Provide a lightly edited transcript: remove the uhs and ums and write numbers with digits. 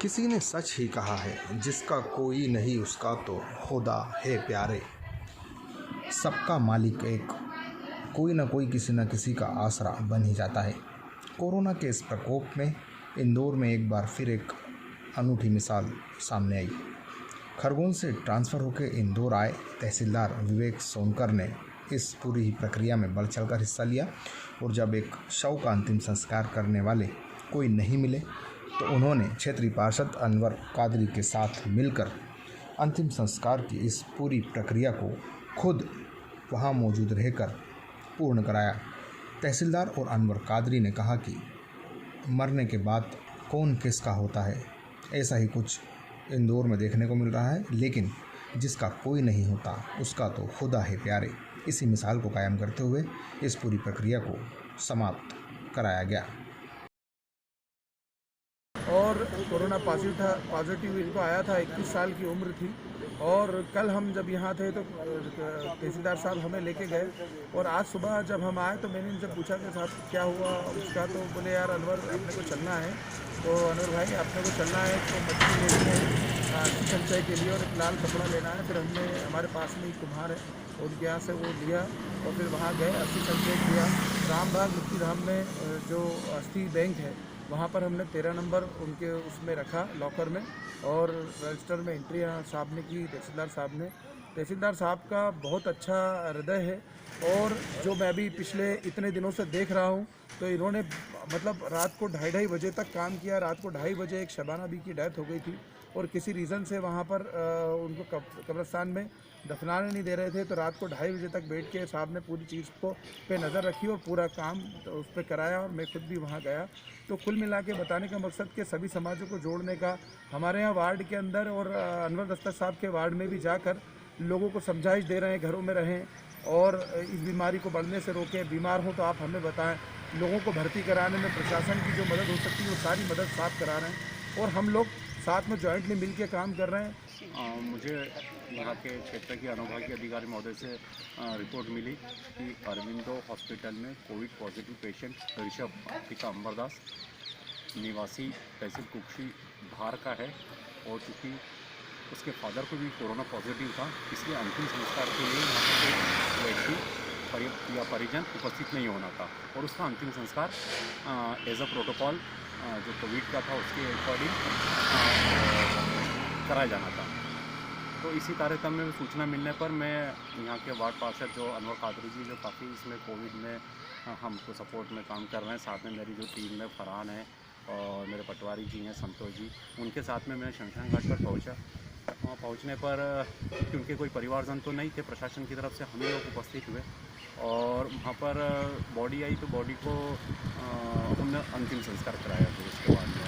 किसी ने सच ही कहा है, जिसका कोई नहीं उसका तो खुदा है प्यारे। सबका मालिक एक, कोई ना कोई किसी न किसी का आसरा बन ही जाता है। कोरोना के इस प्रकोप में इंदौर में एक बार फिर एक अनूठी मिसाल सामने आई। खरगोन से ट्रांसफ़र होकर इंदौर आए तहसीलदार विवेक सोनकर ने इस पूरी प्रक्रिया में बढ़ चढ़कर हिस्सा लिया और जब एक शव का अंतिम संस्कार करने वाले कोई नहीं मिले तो उन्होंने क्षेत्रीय पार्षद अनवर कादरी के साथ मिलकर अंतिम संस्कार की इस पूरी प्रक्रिया को खुद वहां मौजूद रहकर पूर्ण कराया। तहसीलदार और अनवर कादरी ने कहा कि मरने के बाद कौन किसका होता है, ऐसा ही कुछ इंदौर में देखने को मिल रहा है, लेकिन जिसका कोई नहीं होता उसका तो खुदा है प्यारे। इसी मिसाल को कायम करते हुए इस पूरी प्रक्रिया को समाप्त कराया गया। और कोरोना पॉजिटिव इनको आया था, 21 साल की उम्र थी। और कल हम जब यहाँ थे तो तहसीलदार साहब हमें लेके गए और आज सुबह जब हम आए तो मैंने इनसे पूछा कि साहब क्या हुआ उसका, तो बोले यार अनवर अपने को चलना है। तो अनवर भाई अपने को चलना है तो मछली लेनी है संचय के लिए और एक लाल कपड़ा लेना है। फिर हमने हमारे पास में ही कुम्हार है उनके यहाँ से वो लिया और फिर वहाँ गए, अस्थि संचय किया। रामबाग मुक्ति धाम में जो अस्थि बैंक है वहाँ पर हमने 13 नंबर उनके उसमें रखा लॉकर में और रजिस्टर में एंट्री साहब ने की, तहसीलदार साहब ने। तहसीलदार साहब का बहुत अच्छा हृदय है और जो मैं भी पिछले इतने दिनों से देख रहा हूँ तो इन्होंने मतलब रात को 2:30 बजे तक काम किया। रात को 2:30 बजे एक शबाना बी की डेथ हो गई थी और किसी रीज़न से वहाँ पर उनको कब्रिस्तान में दफनाने नहीं दे रहे थे, तो रात को 2:30 बजे तक बैठ के साहब ने पूरी चीज़ को पे नज़र रखी और पूरा काम तो उस पर कराया और मैं खुद भी वहाँ गया। तो कुल मिला के बताने का मकसद कि सभी समाजों को जोड़ने का, हमारे यहाँ वार्ड के अंदर और अनवर दस्तक साहब के वार्ड में भी जाकर लोगों को समझाइश दे रहे हैं घरों में रहें और इस बीमारी को बढ़ने से रोकें। बीमार हो तो आप हमें बताएं। लोगों को भर्ती कराने में प्रशासन की जो मदद हो सकती है वो सारी मदद साथ करा रहे हैं और हम लोग साथ में जॉइंटली मिल के काम कर रहे हैं। मुझे यहाँ के क्षेत्र के अनुभागीय अधिकारी महोदय से रिपोर्ट मिली कि अरविंदो हॉस्पिटल में कोविड पॉजिटिव पेशेंट ऋषभ पिता अंबरदास निवासी तहसील कुक्षी धार का है और चूँकि उसके फादर को भी कोरोना पॉजिटिव था, इसलिए अंतिम संस्कार के लिए यहाँ पर कोई व्यक्ति या परिजन उपस्थित नहीं होना था और उसका अंतिम संस्कार एज अ प्रोटोकॉल जो कोविड का था उसके अकॉर्डिंग कराया जाना था। तो इसी तारतम्य में सूचना मिलने पर मैं यहाँ के वार्ड पार्षद जो अनवर कादरी जी, जो काफ़ी इसमें कोविड में हमको सपोर्ट में काम कर रहे हैं, साथ में मेरी जो टीम में फरहान है और मेरे पटवारी जी हैं संतोष जी, उनके साथ में मैं शमशान घाट पर पहुँचा। वहाँ पहुँचने पर क्योंकि कोई परिवारजन तो नहीं थे, प्रशासन की तरफ से हम ही लोग उपस्थित हुए और वहाँ पर बॉडी आई तो बॉडी को हमने अंतिम संस्कार कराया। फिर उसके बाद में